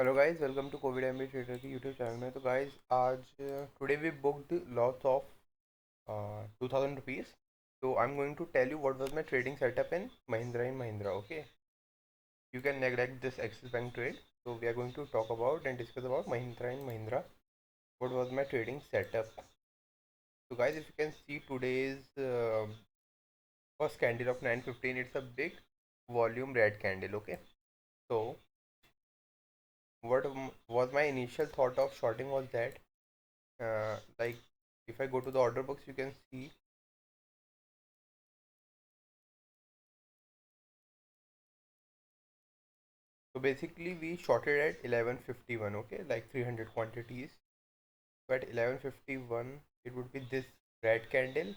Hello guys, welcome to Covid M B trader की YouTube channel में। तो guys आज today we booked loss of 2000 rupees. So I'm going to tell you what was my trading setup in Mahindra. Okay, you can neglect this Axis Bank trade. So we are going to talk about and discuss about Mahindra. What was my trading setup? So guys, if you can see today's first candle of 9:15, it's a big volume red candle. Okay, so was my initial thought of shorting was that like if I go to the order books, you can see. So basically we shorted at 11:51, okay, like 300 quantities. So at 11:51 it would be this red candle.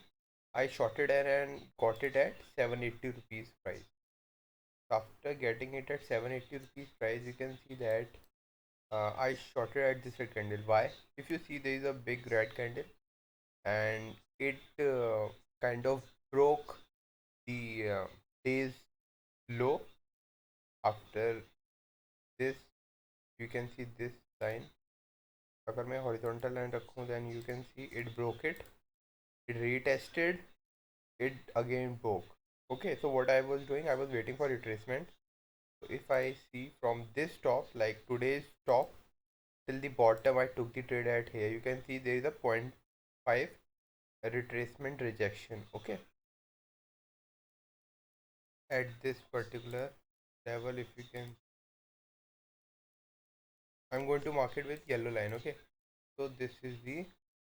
I shorted it and got it at 780 rupees price. So after getting it at 780 rupees price, you can see that I shorted at this red candle. Why? If you see, there is a big red candle and it kind of broke the day's low. After this, you can see this line. अगर मैं horizontal line रखूँ, then you can see it broke it. It retested. It again broke. Okay, so what I was doing, I was waiting for retracement. So if I see from this top, like today's top till the bottom, I took the trade at here. You can see there is a point 0.5 retracement rejection. Okay, at this particular level, if you can, I'm going to mark it with yellow line. Okay, so this is the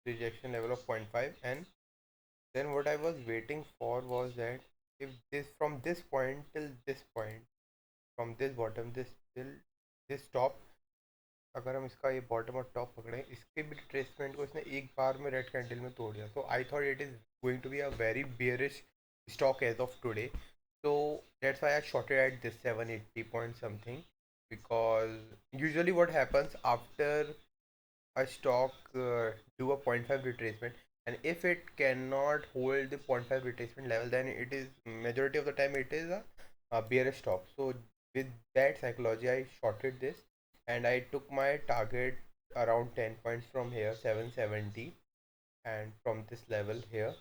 rejection level of 0.5, and then what I was waiting for was that if this from this point till this point, from this bottom this till this top, अगर हम इसका ये bottom और top पकड़ें, इसके भी retracement को इसने एक बार में रेड कैंडल में तोड़ दिया. So I thought it is going to be a very bearish stock as of today. So that's why I shorted at this 780 point something, because usually what happens after a stock do a point 0.5 retracement, and if it cannot hold the point 0.5 retracement level, then it is majority of the time it is a bearish stock. So with that psychology, I shorted this and I took my target around 10 points from here, 770, and from this level here.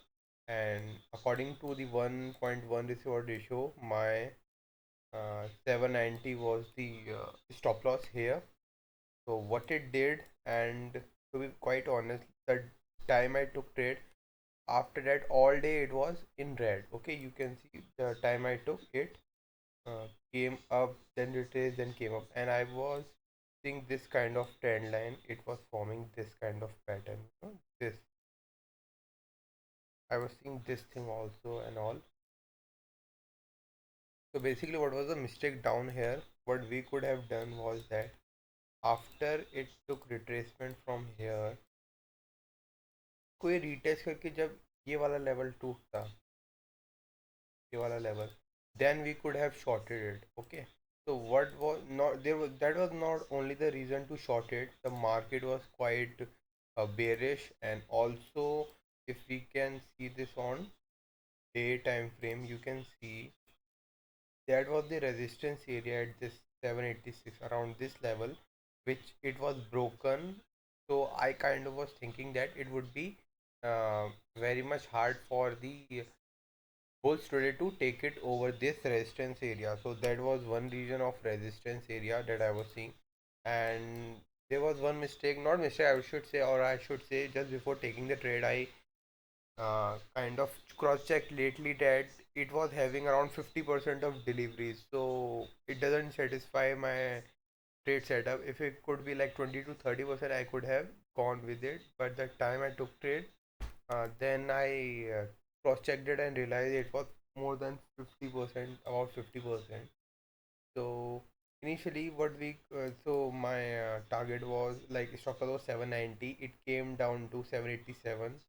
And according to the 1.1 risk reward ratio, my 790 was the stop loss here. So what it did, and to be quite honest, the time I took trade, after that all day it was in red. Okay, you can see the time I took it came up, then retraced, then came up, and I was seeing this kind of trend line. It was forming this kind of pattern. This I was seeing this thing also and all. So basically, what was the mistake down here? What we could have done was that after it took retracement from here, कोई retest करके जब ये वाला level टूटता, ये वाला level, then we could have shorted it. Okay, so what was not there was, that was not only the reason to short it. The market was quite bearish, and also if we can see this on day time frame, you can see that was the resistance area at this 786, around this level, which it was broken. So I kind of was thinking that it would be very much hard for the bulls today to take it over this resistance area. So that was one region of resistance area that I was seeing. And there was one mistake, not mistake I should say, or I should say, just before taking the trade, I kind of cross checked lately that it was having around 50% of deliveries. So it doesn't satisfy my trade setup. If it could be like 20 to 30%, I could have gone with it. But the time I took trade, then I cross checked it and realized it was more than 50%, about 50%. So initially, so my target was like stock loss was 790. It came down to 787,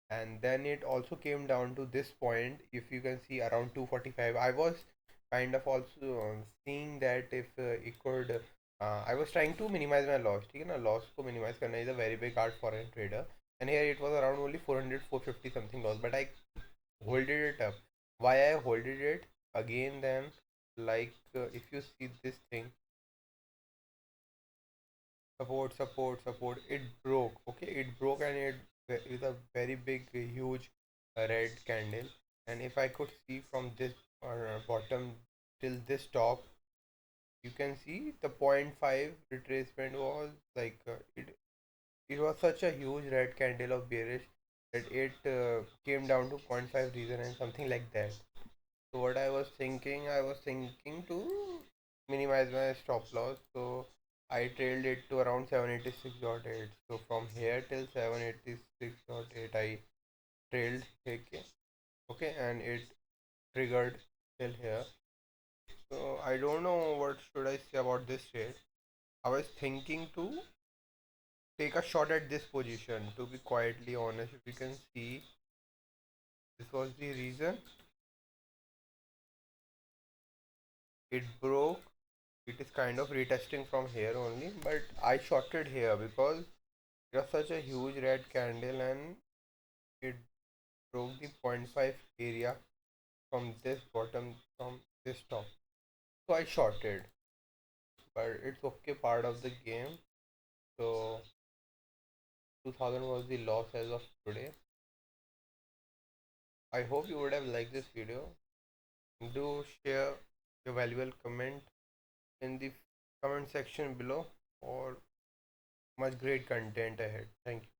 and then it also came down to this point. If you can see around 245, I was kind of also seeing that if it could. I was trying to minimize my loss. ठीक है ना, loss को minimize करना is a very big art for a trader. And here it was around only 400, 450 something loss, but I holded it up. Why I holded it again then, like if you see this thing, support. It broke. Okay, it broke, and it is a very big, huge red candle. And if I could see from this bottom till this top, you can see the point 0.5 retracement was like it was such a huge red candle of bearish that it came down to point 0.5 reason and something like that. So what I was thinking to minimize my stop loss. So I trailed it to around 786.8. So from here till 786.8 I trailed. Okay, and it triggered till here. So I don't know what should I say about this trade. I was thinking to take a shot at this position, to be quietly honest. If you can see, this was the reason it broke. It is kind of retesting from here only, but I shorted here because it was such a huge red candle and it broke the point 0.5 area from this bottom, from this top. So I shorted, but it's okay, part of the game. So 2000 was the loss as of today. I hope you would have liked this video. Do share your valuable comment in the comment section below for much great content ahead. Thank you.